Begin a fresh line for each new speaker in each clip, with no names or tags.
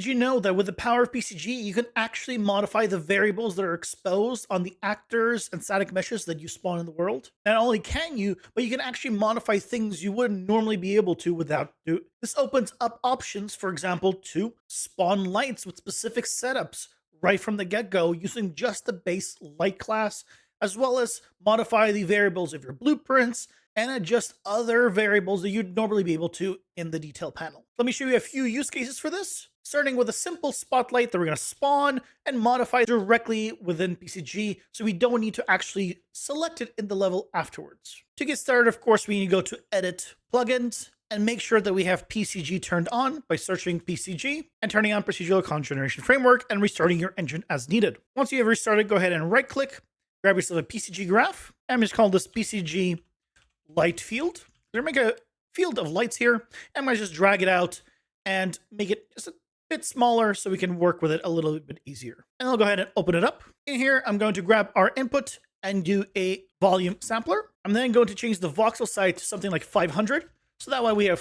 Did you know that with the power of PCG, you can actually modify the variables that are exposed on the actors and static meshes that you spawn in the world? Not only can you, but you can actually modify things you wouldn't normally be able to without do. This opens up options, for example, to spawn lights with specific setups right from the get-go using just the base light class, as well as modify the variables of your blueprints and adjust other variables that you'd normally be able to in the detail panel. Let me show you a few use cases for this, starting with a simple spotlight that we're going to spawn and modify directly within PCG, so we don't need to actually select it in the level afterwards. To get started, of course, we need to go to Edit Plugins and make sure that we have PCG turned on by searching PCG and turning on Procedural Content Generation Framework and restarting your engine as needed. Once you have restarted, go ahead and right-click, grab yourself a PCG graph, and I'm just calling this PCG light field. We're going to make a field of lights here. I'm going to just drag it out and make it just a bit smaller so we can work with it a little bit easier. And I'll go ahead and open it up. In here, I'm going to grab our input and do a volume sampler. I'm then going to change the voxel size to something like 500. So that way we have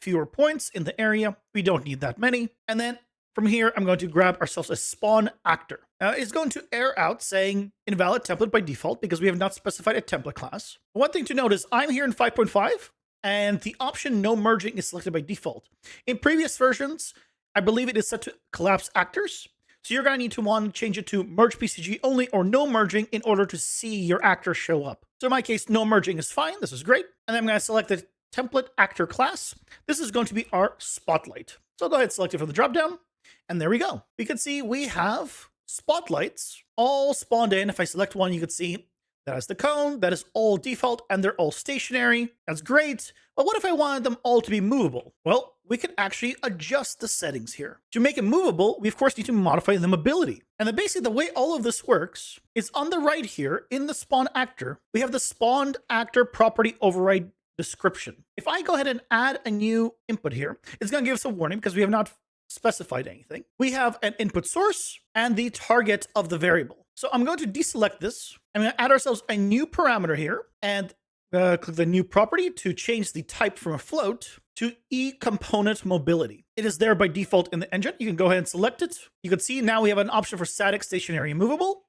fewer points in the area. We don't need that many. And then from here, I'm going to grab ourselves a spawn actor. Now it's going to error out saying invalid template by default because we have not specified a template class. One thing to note is I'm here in 5.5 and the option no merging is selected by default. In previous versions, I believe it is set to collapse actors. So you're going to need to want to change it to merge PCG only or no merging in order to see your actor show up. So in my case, no merging is fine. This is great. And then I'm going to select the template actor class. This is going to be our spotlight. So I'll go ahead and select it from the dropdown. And there we go. We can see we have spotlights all spawned in. If I select one, you can see that is the cone. That is all default and they're all stationary. That's great. But what if I wanted them all to be movable? Well, we can actually adjust the settings here. To make it movable, we of course need to modify the mobility. And then basically the way all of this works is on the right here in the spawn actor, we have the spawned actor property override description. If I go ahead and add a new input here, it's going to give us a warning because we have not specified anything. We have an input source and the target of the variable. So I'm going to deselect this. I'm going to add ourselves a new parameter here and click the new property to change the type from a float to e-component mobility. It is there by default in the engine. You can go ahead and select it. You can see now we have an option for static, stationary, and movable.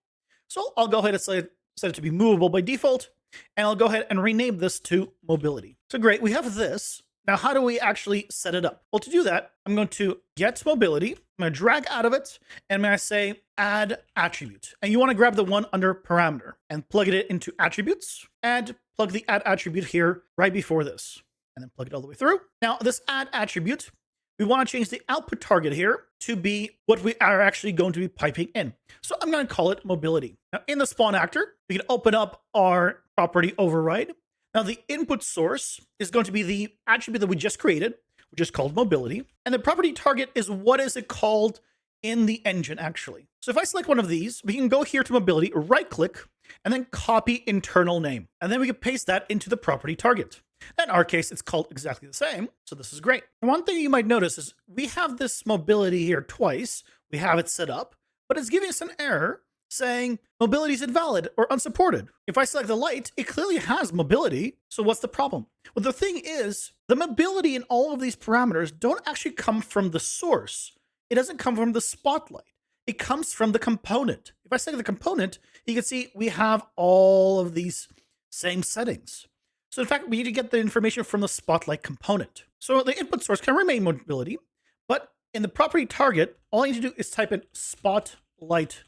So I'll go ahead and set it to be movable by default. And I'll go ahead and rename this to mobility. So great, we have this. Now, how do we actually set it up? Well, to do that, I'm going to get mobility. I'm going to drag out of it, and I'm going to say add attribute. And you want to grab the one under parameter and plug it into attributes and plug the add attribute here right before this, and then plug it all the way through. Now, this add attribute, we want to change the output target here to be what we are actually going to be piping in. So I'm going to call it mobility. Now, in the spawn actor, we can open up our property override. Now, the input source is going to be the attribute that we just created, which is called mobility. And the property target is what is it called in the engine, actually. So if I select one of these, we can go here to mobility, right-click, and then copy internal name. And then we can paste that into the property target. In our case, it's called exactly the same, so this is great. And one thing you might notice is we have this mobility here twice. We have it set up, but it's giving us an error saying mobility is invalid or unsupported. If I select the light, it clearly has mobility. So what's the problem? Well, the thing is, the mobility in all of these parameters don't actually come from the source. It doesn't come from the spotlight. It comes from the component. If I select the component, you can see we have all of these same settings. So in fact, we need to get the information from the spotlight component. So the input source can remain mobility, but in the property target, all I need to do is type in spotlight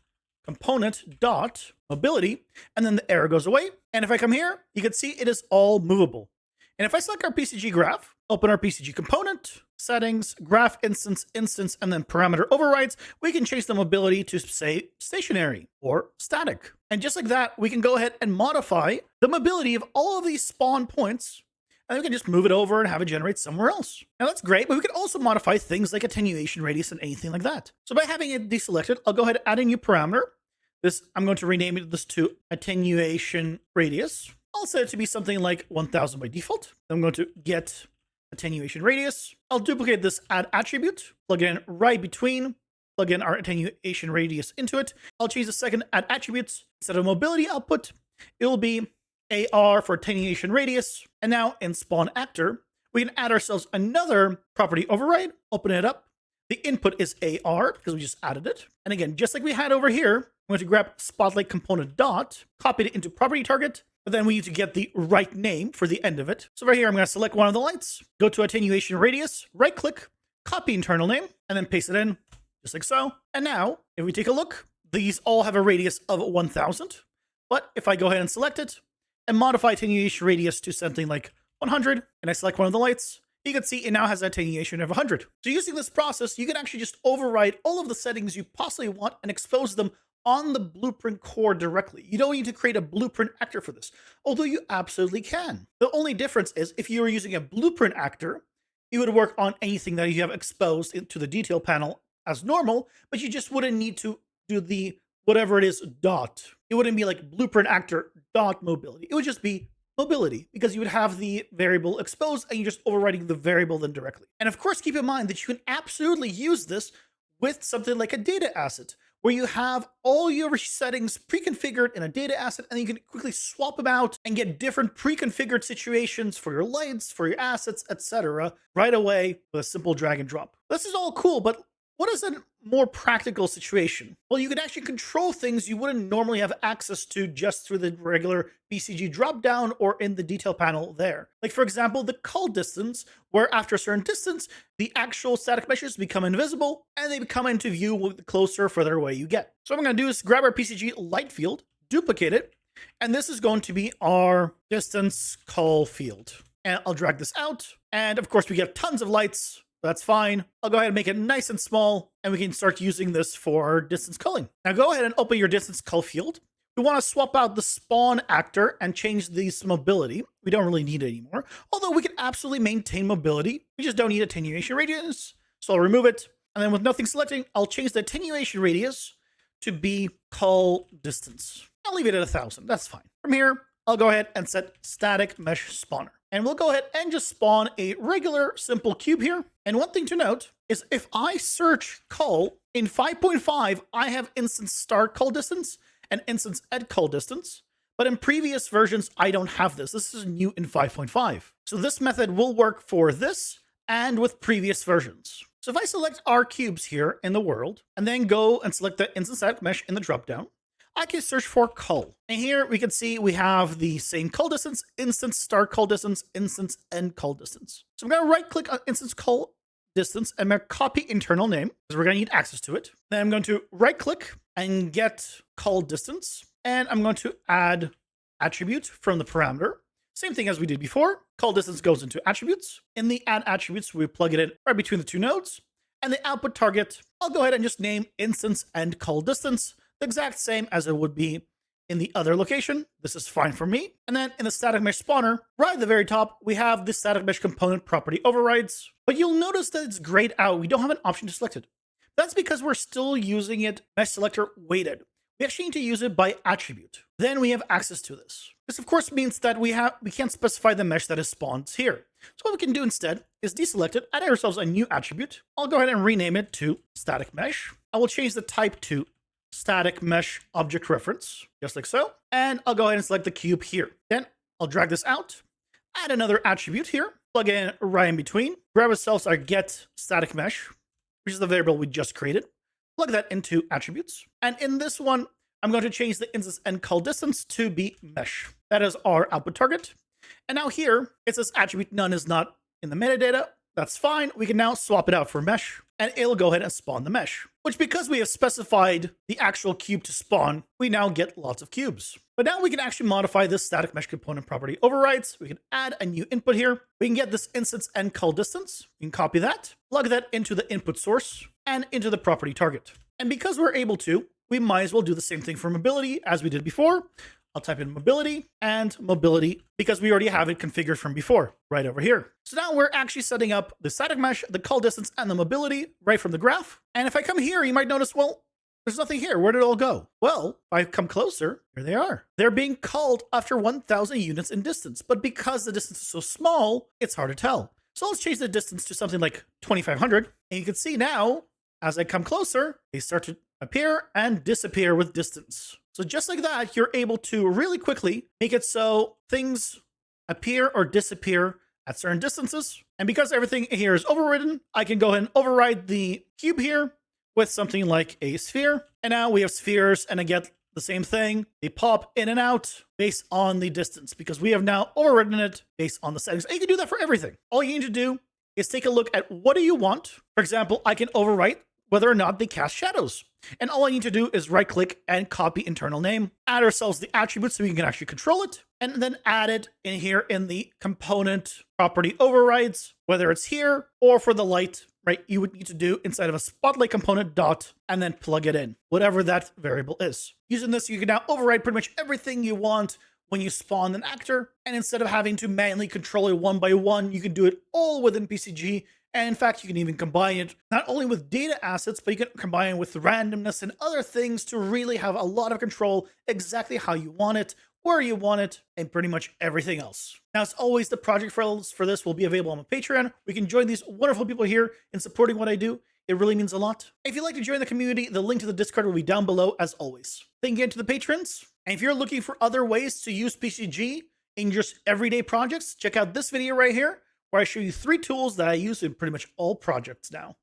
component dot mobility, and then the error goes away. And if I come here, you can see it is all movable. And if I select our PCG graph, open our PCG component, settings, graph instance, and then parameter overrides, we can change the mobility to say stationary or static. And just like that, we can go ahead and modify the mobility of all of these spawn points, and we can just move it over and have it generate somewhere else. Now that's great, but we can also modify things like attenuation radius and anything like that. So by having it deselected, I'll go ahead and add a new parameter. I'm going to rename this to attenuation radius. I'll set it to be something like 1000 by default. I'm going to get attenuation radius. I'll duplicate this add attribute, plug it in right between, plug in our attenuation radius into it. I'll change the second add attributes. Instead of mobility output, it will be AR for attenuation radius. And now in spawn actor, we can add ourselves another property override, open it up. The input is AR because we just added it. And again, just like we had over here, I'm going to grab spotlight component dot, copy it into property target, but then we need to get the right name for the end of it. So right here, I'm going to select one of the lights, go to attenuation radius, right click, copy internal name, and then paste it in just like so. And now if we take a look, these all have a radius of 1000. But if I go ahead and select it and modify attenuation radius to something like 100, and I select one of the lights, you can see it now has attenuation of 100. So using this process, you can actually just override all of the settings you possibly want and expose them on the blueprint core directly. You don't need to create a blueprint actor for this, although you absolutely can. The only difference is if you were using a blueprint actor, it would work on anything that you have exposed into the detail panel as normal, but you just wouldn't need to do the whatever it is dot. It wouldn't be like blueprint actor dot mobility. It would just be mobility because you would have the variable exposed and you're just overriding the variable then directly. And of course, keep in mind that you can absolutely use this with something like a data asset where you have all your settings pre-configured in a data asset and you can quickly swap them out and get different pre-configured situations for your lights, for your assets, etc. right away with a simple drag and drop. This is all cool, but what is a more practical situation? Well, you can actually control things you wouldn't normally have access to just through the regular PCG dropdown or in the detail panel there. Like for example, the cull distance, where after a certain distance, the actual static meshes become invisible and they come into view the closer, further away you get. So what I'm going to do is grab our PCG light field, duplicate it, and this is going to be our distance cull field. And I'll drag this out. And of course, we get tons of lights. That's fine. I'll go ahead and make it nice and small, and we can start using this for distance culling. Now go ahead and open your distance cull field. We want to swap out the spawn actor and change these mobility. We don't really need it anymore, although we can absolutely maintain mobility. We just don't need attenuation radius, so I'll remove it. And then with nothing selecting, I'll change the attenuation radius to be cull distance. I'll leave it at 1000. That's fine. From here, I'll go ahead and set static mesh spawner. And we'll go ahead and just spawn a regular simple cube here. And one thing to note is if I search cull in 5.5, I have instance start cull distance and instance end cull distance. But in previous versions, I don't have this. This is new in 5.5. So this method will work for this and with previous versions. So if I select our cubes here in the world and then go and select the instance static mesh in the dropdown, I can search for cull. And here we can see we have the same cull distance, instance start cull distance, instance end cull distance. So I'm going to right click on instance cull distance and I'm going to copy internal name because we're going to need access to it. Then I'm going to right click and get cull distance. And I'm going to add attribute from the parameter. Same thing as we did before. Cull distance goes into attributes. In the add attributes, we plug it in right between the two nodes. And the output target, I'll go ahead and just name instance end cull distance. The exact same as it would be in the other location. This is fine for me. And then in the static mesh spawner, right at the very top, we have the static mesh component property overrides. But you'll notice that it's grayed out. We don't have an option to select it. That's because we're still using it mesh selector weighted. We actually need to use it by attribute. Then we have access to this. This of course means that we can't specify the mesh that is spawned here. So what we can do instead is deselect it, add ourselves a new attribute. I'll go ahead and rename it to static mesh. I will change the type to static mesh object reference, just like so. And I'll go ahead and select the cube here. Then I'll drag this out, add another attribute here, plug in right in between, grab ourselves our get static mesh, which is the variable we just created, plug that into attributes. And in this one, I'm going to change the instance end cull distance to be mesh. That is our output target. And now here, it says attribute none is not in the metadata. That's fine. We can now swap it out for mesh and it'll go ahead and spawn the mesh, which because we have specified the actual cube to spawn, we now get lots of cubes. But now we can actually modify this static mesh component property overrides. We can add a new input here. We can get this instance end cull distance. We can copy that, plug that into the input source and into the property target. And because we're able to, we might as well do the same thing for mobility as we did before. I'll type in mobility and mobility because we already have it configured from before right over here. So now we're actually setting up the static mesh, the cull distance, and the mobility right from the graph. And if I come here, you might notice, well, there's nothing here. Where did it all go? Well, if I come closer, here they are. They're being culled after 1,000 units in distance. But because the distance is so small, it's hard to tell. So let's change the distance to something like 2,500. And you can see now, as I come closer, they start to appear and disappear with distance. So just like that, you're able to really quickly make it so things appear or disappear at certain distances. And because everything here is overridden, I can go ahead and override the cube here with something like a sphere. And now we have spheres, and I get the same thing. They pop in and out based on the distance because we have now overridden it based on the settings. And you can do that for everything. All you need to do is take a look at what do you want. For example, I can overwrite whether or not they cast shadows. And all I need to do is right click and copy internal name, add ourselves the attribute so we can actually control it, and then add it in here in the component property overrides, whether it's here or for the light, right? You would need to do inside of a spotlight component dot and then plug it in, whatever that variable is. Using this, you can now override pretty much everything you want when you spawn an actor. And instead of having to manually control it one by one, you can do it all within PCG. And in fact, you can even combine it not only with data assets, but you can combine it with randomness and other things to really have a lot of control exactly how you want it, where you want it, and pretty much everything else. Now, as always, the project files for this will be available on my Patreon. We can join these wonderful people here in supporting what I do. It really means a lot. If you'd like to join the community, the link to the Discord will be down below as always. Thank you again to the patrons. And if you're looking for other ways to use PCG in just everyday projects, check out this video right here, where I show you 3 tools that I use in pretty much all projects now.